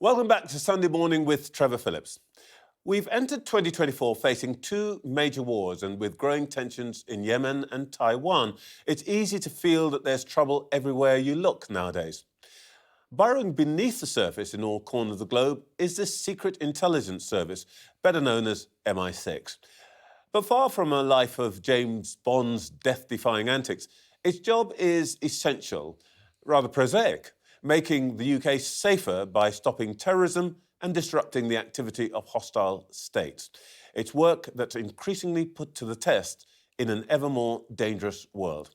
Welcome back to Sunday Morning with Trevor Phillips. We've entered 2024 facing two major wars, and with growing tensions in Yemen and Taiwan, it's easy to feel that there's trouble everywhere you look nowadays. Burrowing beneath the surface in all corners of the globe is the Secret Intelligence Service, better known as MI6. But far from a life of James Bond's death-defying antics, its job is essential, rather prosaic, making the UK safer by stopping terrorism and disrupting the activity of hostile states. It's work that's increasingly put to the test in an ever more dangerous world.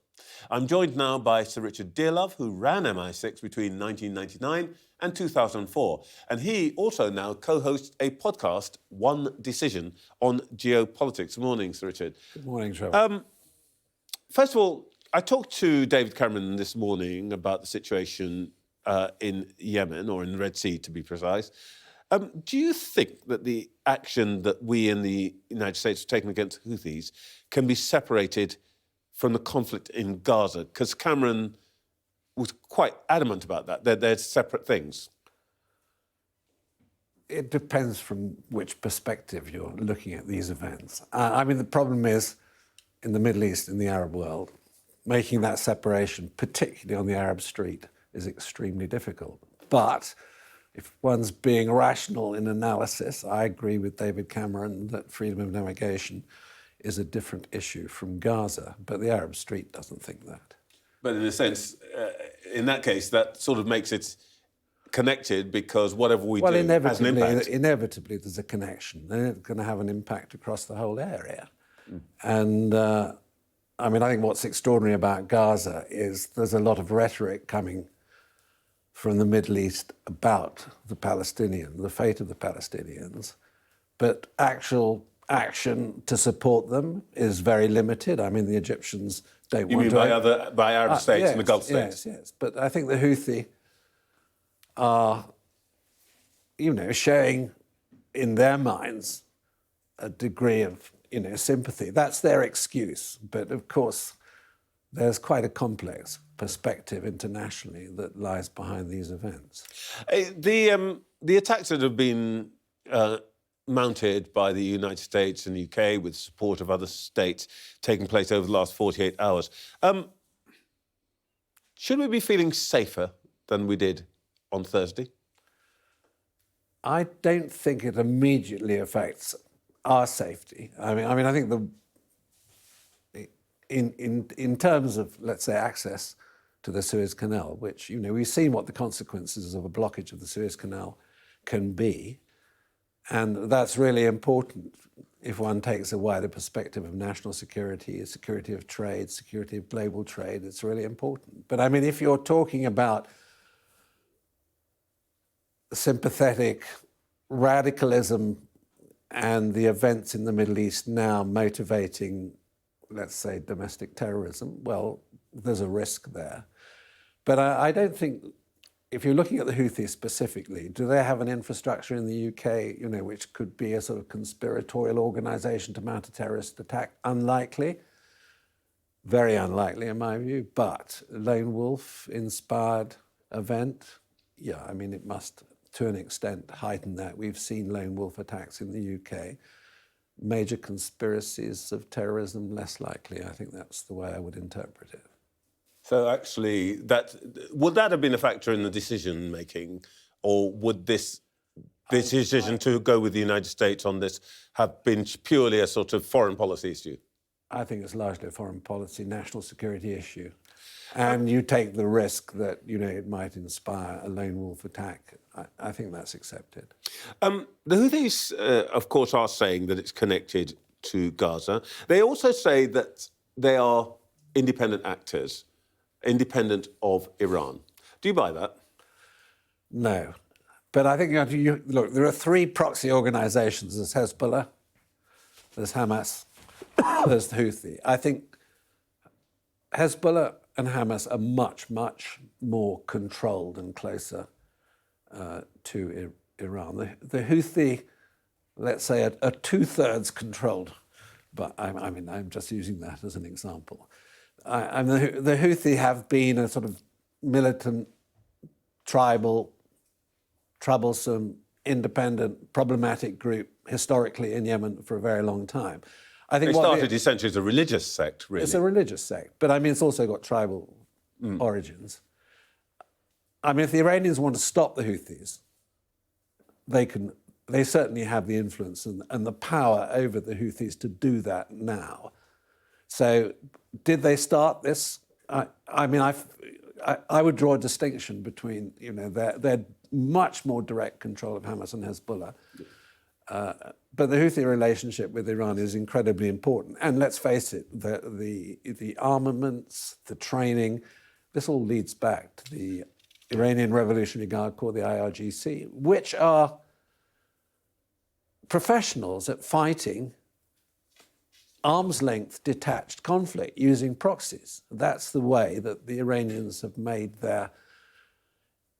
I'm joined now by Sir Richard Dearlove, who ran MI6 between 1999 and 2004. And he also now co-hosts a podcast, One Decision, on geopolitics. Good morning, Sir Richard. Good morning, Trevor. First of all, I talked to David Cameron this morning about the situation in Yemen, or in the Red Sea, to be precise. Do you think that the action that we in the United States have taken against Houthis can be separated from the conflict in Gaza? Because Cameron was quite adamant about that. They're separate things. It depends from which perspective you're looking at these events. The problem is, in the Middle East, in the Arab world, making that separation, particularly on the Arab street, is extremely difficult. But if one's being rational in analysis, I agree with David Cameron that freedom of navigation is a different issue from Gaza, but the Arab street doesn't think that. But in a sense, in that case, that sort of makes it connected, because whatever we do has an impact. Inevitably, there's a connection. Then it's going to have an impact across the whole area. And I think what's extraordinary about Gaza is there's a lot of rhetoric coming from the Middle East about the fate of the Palestinians, but actual action to support them is very limited. The Egyptians don't want to... You mean by Arab states and the Gulf states? Yes. But I think the Houthi are, showing in their minds a degree of, sympathy. That's their excuse. But of course, there's quite a complex perspective internationally that lies behind these events. The attacks that have been mounted by the United States and the UK with support of other states taking place over the last 48 hours. Should we be feeling safer than we did on Thursday? I don't think it immediately affects our safety. I think in terms of, let's say, access to the Suez Canal, which, we've seen what the consequences of a blockage of the Suez Canal can be. And that's really important if one takes a wider perspective of national security, security of trade, security of global trade. It's really important. But if you're talking about sympathetic radicalism and the events in the Middle East now motivating, let's say, domestic terrorism, well, there's a risk there. But I don't think, if you're looking at the Houthis specifically, do they have an infrastructure in the UK, which could be a sort of conspiratorial organisation to mount a terrorist attack? Unlikely. Very unlikely, in my view. But a lone wolf-inspired event, it must, to an extent, heighten that. We've seen lone wolf attacks in the UK. Major conspiracies of terrorism, less likely. I think that's the way I would interpret it. So actually, would that have been a factor in the decision-making, or would this decision to go with the United States on this have been purely a sort of foreign policy issue? I think it's largely a foreign policy, national security issue. And you take the risk that, it might inspire a lone wolf attack. I think that's accepted. The Houthis, of course, are saying that it's connected to Gaza. They also say that they are independent actors, independent of Iran. Do you buy that? No. But I think look, there are three proxy organisations. There's Hezbollah, there's Hamas, there's the Houthi. I think Hezbollah and Hamas are much, much more controlled and closer to Iran. The Houthi, let's say, are two-thirds controlled, but I'm just using that as an example. The Houthi have been a sort of militant, tribal troublesome, independent, problematic group historically in Yemen for a very long time. I think It started essentially as a religious sect, really. It's a religious sect, but I mean, it's also got tribal origins. I mean, if the Iranians want to stop the Houthis, they certainly have the influence and the power over the Houthis to do that now. So did they start this? I mean, I would draw a distinction between, their much more direct control of Hamas and Hezbollah. But the Houthi relationship with Iran is incredibly important. And let's face it, the armaments, the training, this all leads back to the Iranian Revolutionary Guard Corps, the IRGC, which are professionals at fighting arm's-length detached conflict using proxies. That's the way that the Iranians have made their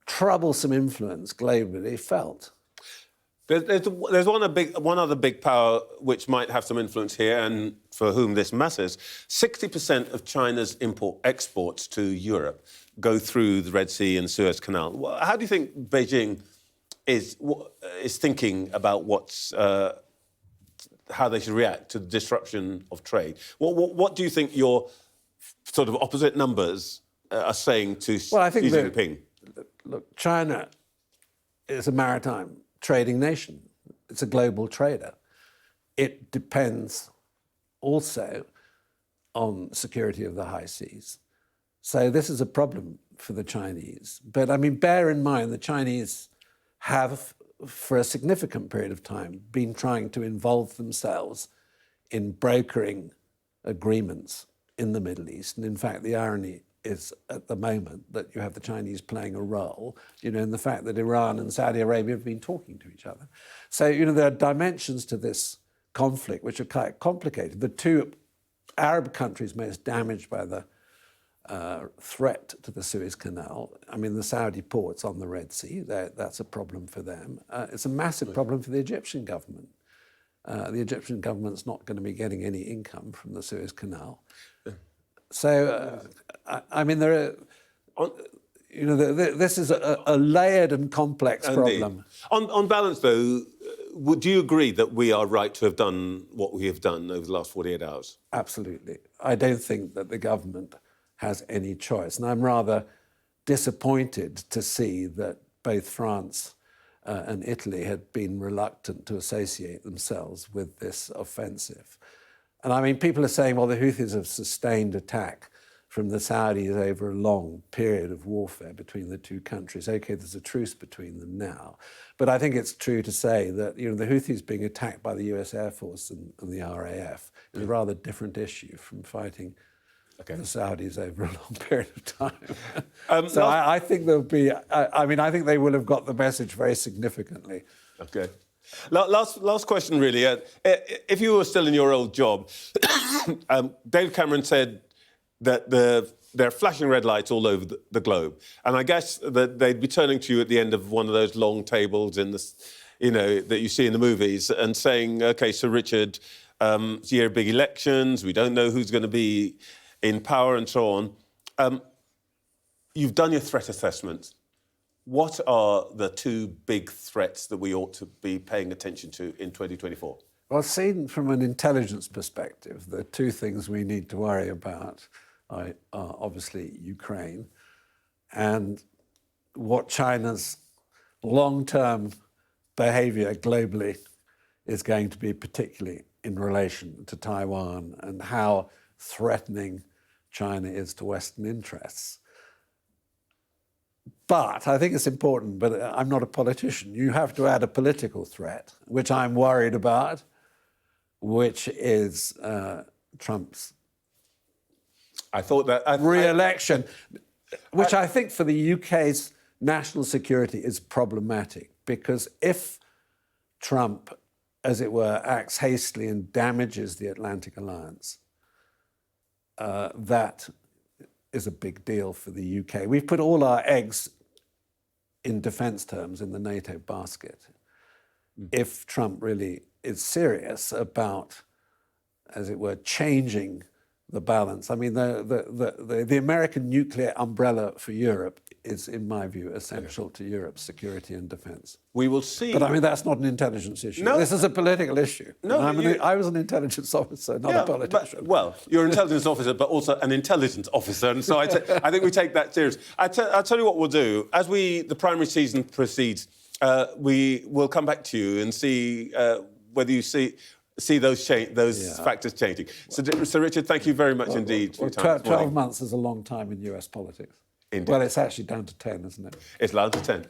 troublesome influence globally felt. There's one other big power which might have some influence here and for whom this matters. 60% of China's exports to Europe go through the Red Sea and Suez Canal. How do you think Beijing is thinking about how they should react to the disruption of trade? What do you think your sort of opposite numbers are saying to Xi Jinping? Look, China is a maritime trading nation. It's a global trader. It depends also on security of the high seas. So this is a problem for the Chinese. But I mean, bear in mind the Chinese have, for a significant period of time, been trying to involve themselves in brokering agreements in the Middle East. And in fact, the irony is at the moment that you have the Chinese playing a role, in the fact that Iran and Saudi Arabia have been talking to each other. So, there are dimensions to this conflict which are quite complicated. The two Arab countries most damaged by the threat to the Suez Canal, I mean, the Saudi ports on the Red Sea, that's a problem for them. It's a massive problem for the Egyptian government. The Egyptian government's not going to be getting any income from the Suez Canal. So, I mean, there are, this is a layered and complex problem. On balance, though, do you agree that we are right to have done what we have done over the last 48 hours? Absolutely. I don't think that the government has any choice. And I'm rather disappointed to see that both France and Italy had been reluctant to associate themselves with this offensive. And I mean, people are saying, well, the Houthis have sustained attack from the Saudis over a long period of warfare between the two countries. Okay, there's a truce between them now. But I think it's true to say that, the Houthis being attacked by the US Air Force and the RAF is a rather different issue from fighting the Saudis over a long period of time. So I think there'll be, I think they will have got the message very significantly. Okay. Last question, really. If you were still in your old job, David Cameron said that there are flashing red lights all over the globe. And I guess that they'd be turning to you at the end of one of those long tables in the, that you see in the movies and saying, OK, Sir Richard, it's a year of big elections. We don't know who's going to be in power and so on. You've done your threat assessment. What are the two big threats that we ought to be paying attention to in 2024? Well, seen from an intelligence perspective, the two things we need to worry about are obviously Ukraine and what China's long-term behaviour globally is going to be, particularly in relation to Taiwan and how threatening China is to Western interests. But I think it's important, but I'm not a politician. You have to add a political threat, which I'm worried about, which is Trump's re-election, which I think for the UK's national security is problematic, because if Trump, as it were, acts hastily and damages the Atlantic Alliance, that is a big deal for the UK. We've put all our eggs in defence terms in the NATO basket. If Trump really is serious about, as it were, changing the balance. I mean, the American nuclear umbrella for Europe is, in my view, essential to Europe's security and defence. We will see. But I mean, that's not an intelligence issue. No. This is a political issue. No, I was an intelligence officer, not a politician. Well, you're an intelligence officer, but also an intelligent officer, and so I think we take that serious. I'll tell you what we'll do. As the primary season proceeds, we will come back to you and see whether you see those factors changing. So, Sir Richard, thank you very much indeed for your time. 12 months is a long time in US politics. Indeed. Well, it's actually down to 10, isn't it? It's down to 10.